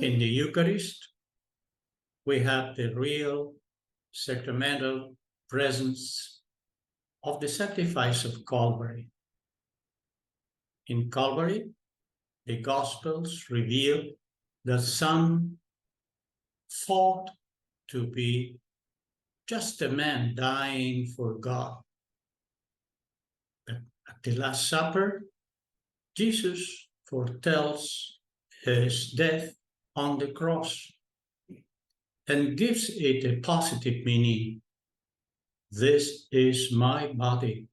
In the Eucharist, we have the real sacramental presence of the sacrifice of Calvary. In Calvary, the Gospels reveal the Son thought to be just a man dying for God. But at the Last Supper, Jesus foretells his death on the cross and gives it a positive meaning. This is my body,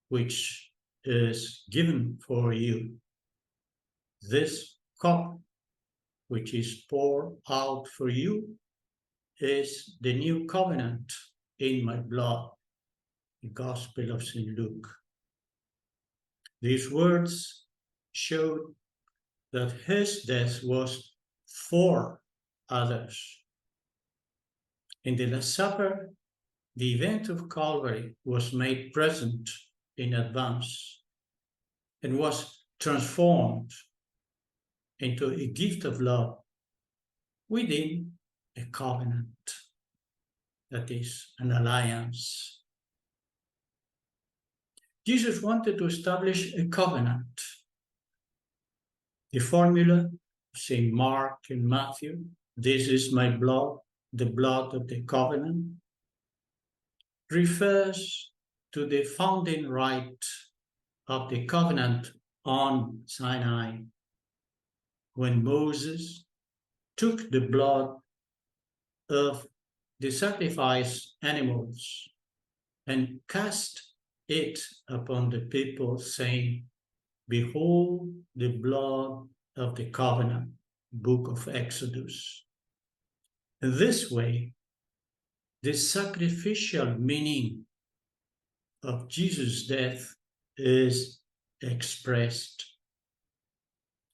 which is given for you. This cup, which is poured out for you, is the new covenant in my blood. The Gospel of St. Luke. These words show that his death was for others. In the Last Supper, the event of Calvary was made present in advance and was transformed into a gift of love within a covenant, that is, an alliance. Jesus wanted to establish a covenant. The formula of St. Mark and Matthew, "This is my blood, the blood of the covenant," refers to the founding rite of the covenant on Sinai, when Moses took the blood of the sacrificed animals and cast it upon the people, saying, "Behold the blood of the covenant," book of Exodus. In this way, the sacrificial meaning of Jesus' death is expressed.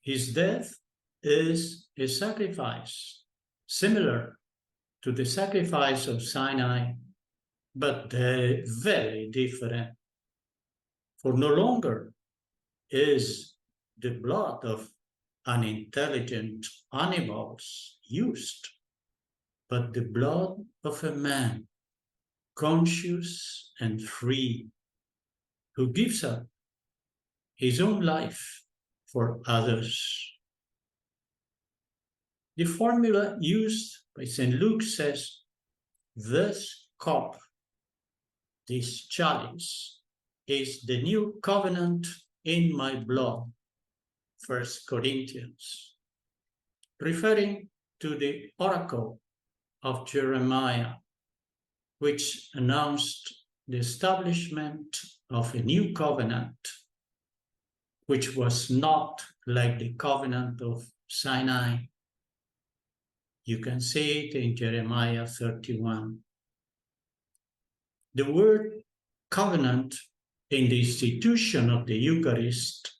His death is a sacrifice, similar to the sacrifice of Sinai, but very different. For no longer is the blood of unintelligent animals used, but the blood of a man, conscious and free, who gives up his own life for others. The formula used by St. Luke says, "This cup, this chalice, is the new covenant in my blood," 1 Corinthians, referring to the oracle of Jeremiah, which announced the establishment of a new covenant, which was not like the covenant of Sinai. You can see it in Jeremiah 31. The word covenant in the institution of the Eucharist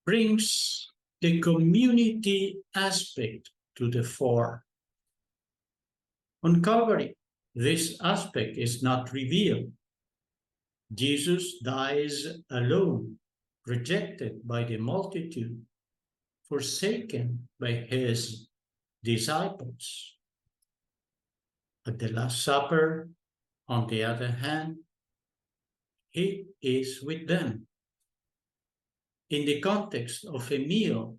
brings the community aspect to the fore. On Calvary, this aspect is not revealed. Jesus dies alone, rejected by the multitude, forsaken by his disciples. At the Last Supper, on the other hand, he is with them in the context of a meal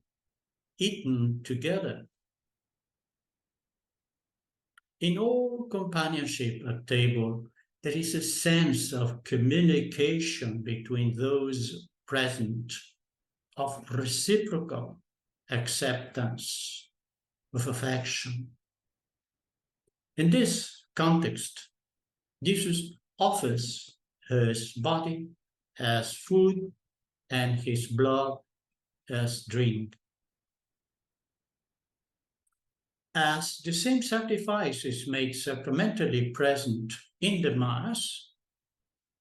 eaten together. In all companionship at table, there is a sense of communication between those present, of reciprocal acceptance, of affection. In this context, Jesus offers his body as food and his blood as drink. As the same sacrifice is made sacramentally present in the Mass,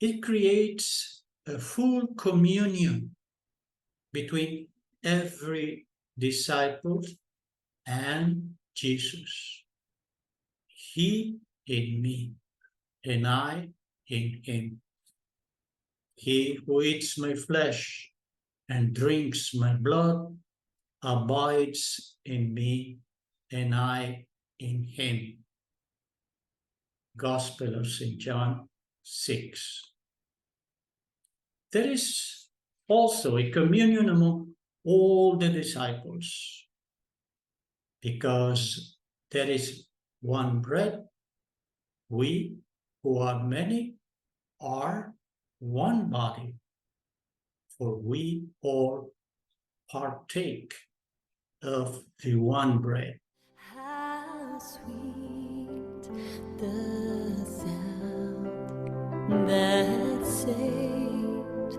it creates a full communion between every disciple and Jesus. He in me, and I in him. He who eats my flesh and drinks my blood abides in me and I in him. Gospel of St. John 6. There is also a communion among all the disciples because there is one bread. We who are many are one body, for we all partake of the one bread. How sweet the sound that saved